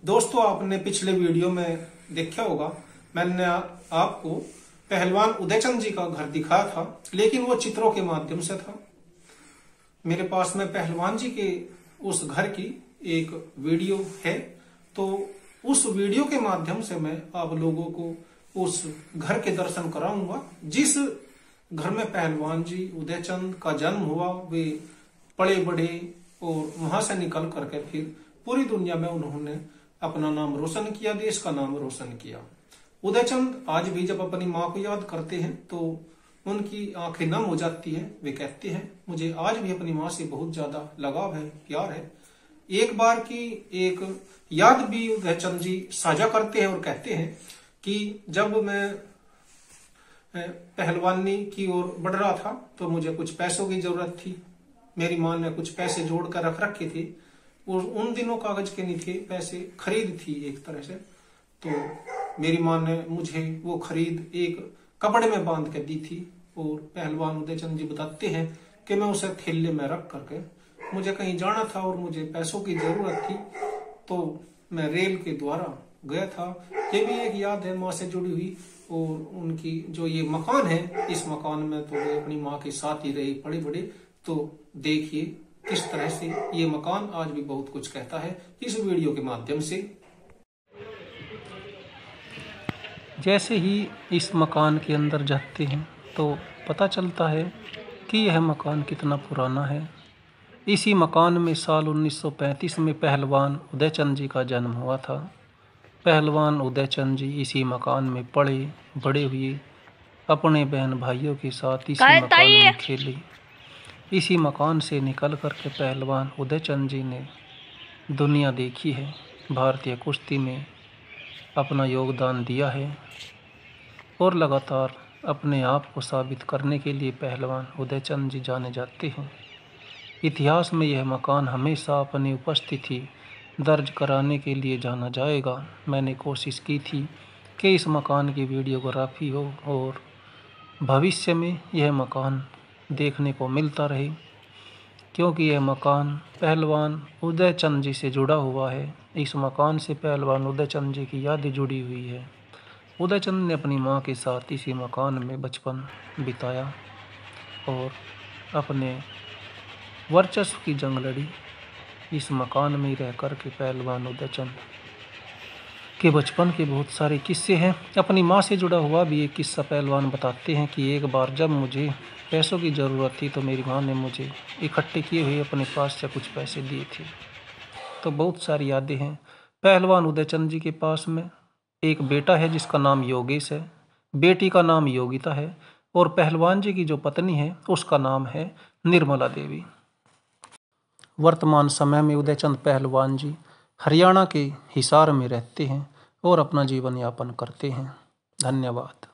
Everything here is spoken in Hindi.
दोस्तों, आपने पिछले वीडियो में देखा होगा, मैंने आपको पहलवान उदयचंद जी का घर दिखाया था, लेकिन वो चित्रों के माध्यम से था। मेरे पास में पहलवान जी के उस घर की एक वीडियो है, तो उस वीडियो के माध्यम से मैं आप लोगों को उस घर के दर्शन कराऊंगा जिस घर में पहलवान जी उदयचंद का जन्म हुआ। वे पले बढ़े और वहां से निकल करके फिर पूरी दुनिया में उन्होंने अपना नाम रोशन किया, देश का नाम रोशन किया। उदयचंद आज भी जब अपनी माँ को याद करते हैं तो उनकी आंखें नम हो जाती है। वे कहते हैं, मुझे आज भी अपनी माँ से बहुत ज्यादा लगाव है, प्यार है। एक बार की एक याद भी उदयचंद जी साझा करते हैं और कहते हैं कि जब मैं पहलवानी की ओर बढ़ रहा था तो मुझे कुछ पैसों की जरूरत थी। मेरी माँ ने कुछ पैसे जोड़कर रख रखे थे और उन दिनों कागज के नहीं थे, पैसे खरीद थी एक तरह से। तो मेरी माँ ने मुझे वो खरीद एक कपड़े में बांध के दी थी और पहलवान उदयचंद जी बताते हैं कि मैं उसे थैले में रख करके मुझे कहीं जाना था और मुझे पैसों की जरूरत थी, तो मैं रेल के द्वारा गया था। ये भी एक याद है माँ से जुड़ी हुई। और उनकी जो ये मकान है, इस मकान में तो वे अपनी माँ के साथ ही रहे, पड़े बड़े। तो देखिए किस तरह से ये मकान आज भी बहुत कुछ कहता है इस वीडियो के माध्यम से। जैसे ही इस मकान के अंदर जाते हैं तो पता चलता है कि यह मकान कितना पुराना है। इसी मकान में साल 1935 में पहलवान उदयचंद जी का जन्म हुआ था। पहलवान उदयचंद जी इसी मकान में पले बड़े हुए, अपने बहन भाइयों के साथ इसी मकान में खेले। इसी मकान से निकल कर के पहलवान उदयचंद जी ने दुनिया देखी है, भारतीय कुश्ती में अपना योगदान दिया है और लगातार अपने आप को साबित करने के लिए पहलवान उदयचंद जी जाने जाते हैं। इतिहास में यह मकान हमेशा अपनी उपस्थिति दर्ज कराने के लिए जाना जाएगा। मैंने कोशिश की थी कि इस मकान की वीडियोग्राफी हो और भविष्य में यह मकान देखने को मिलता रहे, क्योंकि यह मकान पहलवान उदयचंद जी से जुड़ा हुआ है। इस मकान से पहलवान उदयचंद जी की यादें जुड़ी हुई है। उदयचंद ने अपनी मां के साथ इसी मकान में बचपन बिताया और अपने वर्चस्व की जंग लड़ी। इस मकान में रह कर के पहलवान उदयचंद के बचपन के बहुत सारे किस्से हैं। अपनी माँ से जुड़ा हुआ भी एक किस्सा पहलवान बताते हैं कि एक बार जब मुझे पैसों की ज़रूरत थी तो मेरी माँ ने मुझे इकट्ठे किए हुए अपने पास से कुछ पैसे दिए थे। तो बहुत सारी यादें हैं। पहलवान उदयचंद जी के पास में एक बेटा है जिसका नाम योगेश है, बेटी का नाम योगिता है और पहलवान जी की जो पत्नी है उसका नाम है निर्मला देवी। वर्तमान समय में उदयचंद पहलवान जी हरियाणा के हिसार में रहते हैं और अपना जीवन यापन करते हैं। धन्यवाद।